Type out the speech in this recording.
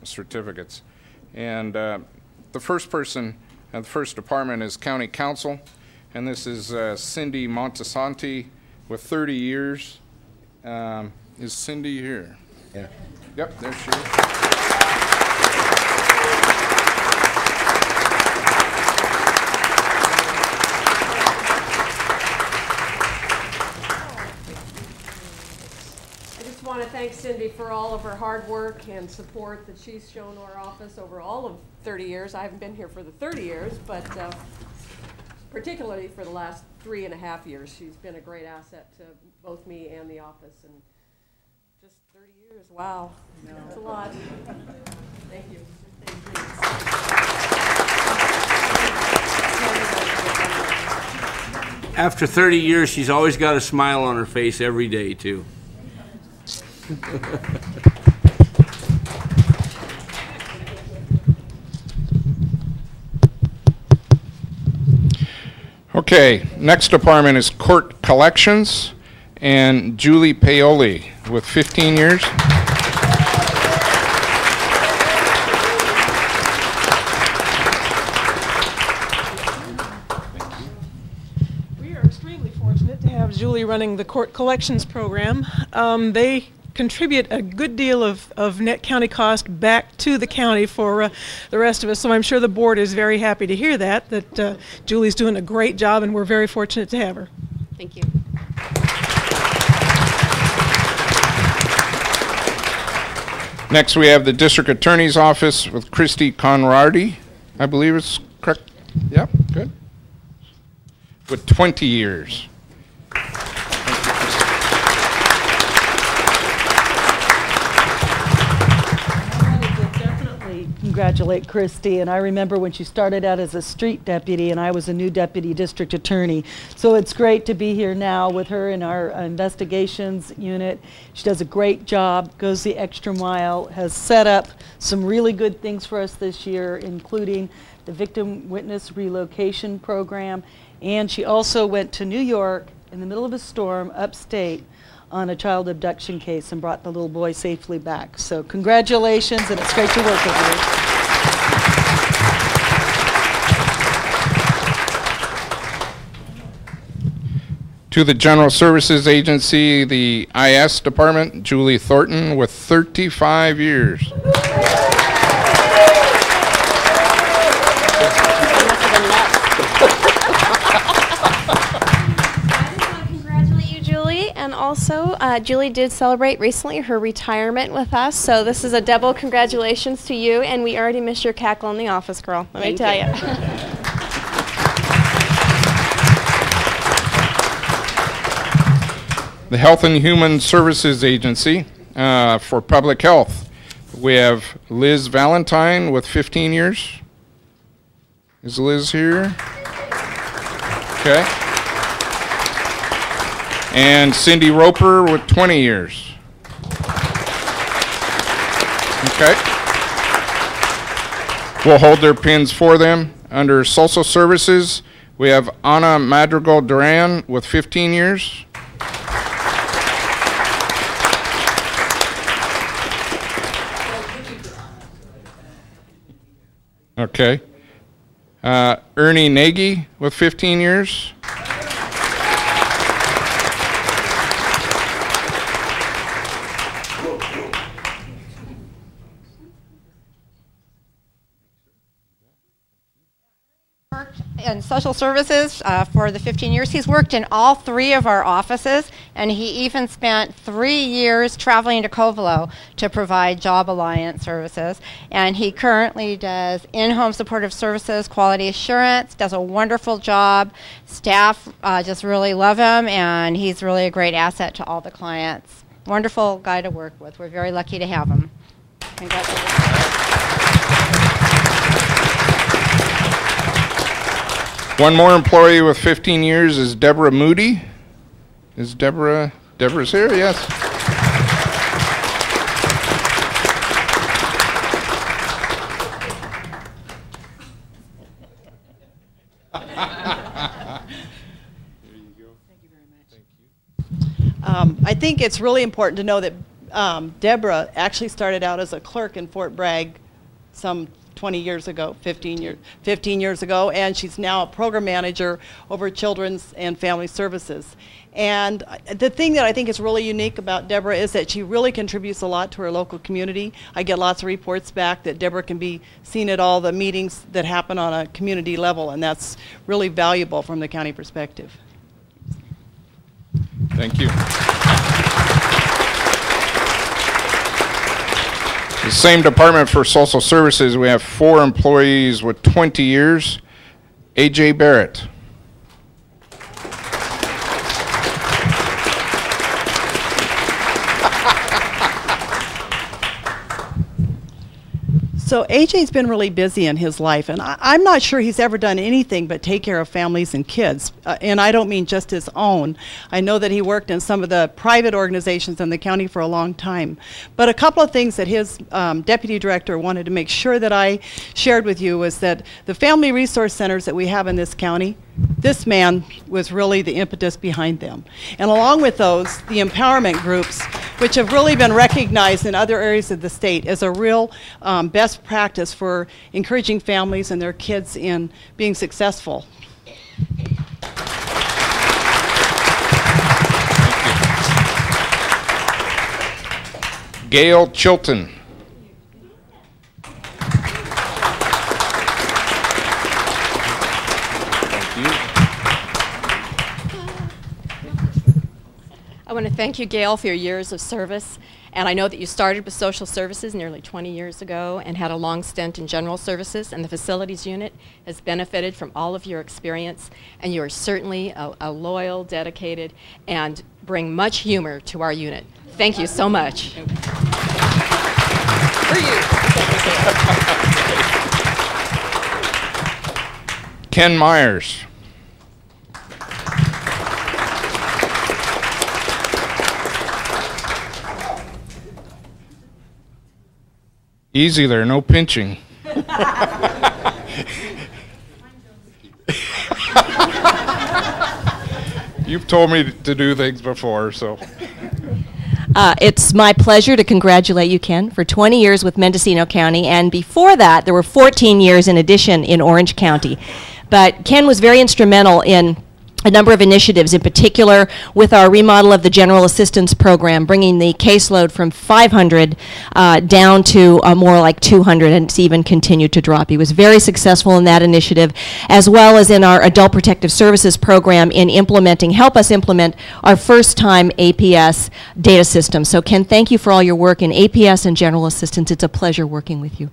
certificates. And the first person at the first department is County Counsel, and this is Cindy Montesanti with 30 years. Is Cindy here? Yeah. Yep, there she is. I want to thank Cindy for all of her hard work and support that she's shown our office over all of 30 years. I haven't been here for the 30 years, but particularly for the last 3.5 years. She's been a great asset to both me and the office. And just 30 years, wow, that's a lot. Thank you. After 30 years, she's always got a smile on her face every day, too. Okay, next department is Court Collections, and Julie Paoli with 15 years. We are extremely fortunate to have Julie running the Court Collections program. They contribute a good deal of net county cost back to the county for the rest of us. So I'm sure the board is very happy to hear that Julie's doing a great job, and we're very fortunate to have her. Thank you. Next we have the District Attorney's Office with Christy Conradi. I believe it's correct. Yep, good. With 20 years. Congratulate Christy, and I remember when she started out as a street deputy and I was a new deputy district attorney. So it's great to be here now with her in our investigations unit. She does a great job, goes the extra mile, has set up some really good things for us this year, including the Victim Witness Relocation Program, and she also went to New York in the middle of a storm upstate on a child abduction case and brought the little boy safely back. So congratulations, and it's great to work with you. To the General Services Agency, the IS Department, Julie Thornton with 35 years. And also, Julie did celebrate recently her retirement with us, so this is a double congratulations to you, and we already miss your cackle in the office, girl, let me tell you. The Health and Human Services Agency for Public Health. We have Liz Valentine with 15 years. Is Liz here? Okay. And Cindy Roper with 20 years. Okay. We'll hold their pins for them. Under Social Services, we have Ana Madrigal Duran with 15 years. Okay. Ernie Nagy with 15 years. In social services for the 15 years. He's worked in all 3 of our offices, and he even spent 3 years traveling to Covelo to provide Job Alliance services. And he currently does in-home supportive services, quality assurance, does a wonderful job. Staff just really love him, and he's really a great asset to all the clients. Wonderful guy to work with. We're very lucky to have him. Congratulations. One more employee with 15 years is Deborah Moody. Is Deborah's here? Yes. I think it's really important to know that Deborah actually started out as a clerk in Fort Bragg some 20 years ago, 15 years ago, and she's now a program manager over Children's and Family Services. And the thing that I think is really unique about Deborah is that she really contributes a lot to her local community. I get lots of reports back that Deborah can be seen at all the meetings that happen on a community level, and that's really valuable from the county perspective. Thank you. The same department for social services, we have 4 employees with 20 years. AJ Barrett. So AJ's been really busy in his life, and I'm not sure he's ever done anything but take care of families and kids. And I don't mean just his own. I know that he worked in some of the private organizations in the county for a long time. But a couple of things that his deputy director wanted to make sure that I shared with you was that the family resource centers that we have in this county, this man was really the impetus behind them. And along with those, the empowerment groups, which have really been recognized in other areas of the state as a real best practice for encouraging families and their kids in being successful. Gail Chilton. I want to thank you, Gail, for your years of service. And I know that you started with social services nearly 20 years ago and had a long stint in general services, and the facilities unit has benefited from all of your experience. And you are certainly a loyal, dedicated, and bring much humor to our unit. Thank you so much. For you. Ken Myers. Easy there, no pinching. You've told me to do things before, so. It's my pleasure to congratulate you, Ken, for 20 years with Mendocino County, and before that, there were 14 years in addition in Orange County. But Ken was very instrumental in a number of initiatives, in particular with our remodel of the General Assistance Program, bringing the caseload from 500 down to more like 200, and it's even continued to drop. He was very successful in that initiative, as well as in our Adult Protective Services Program in help us implement our first-time APS data system. So Ken, thank you for all your work in APS and General Assistance. It's a pleasure working with you.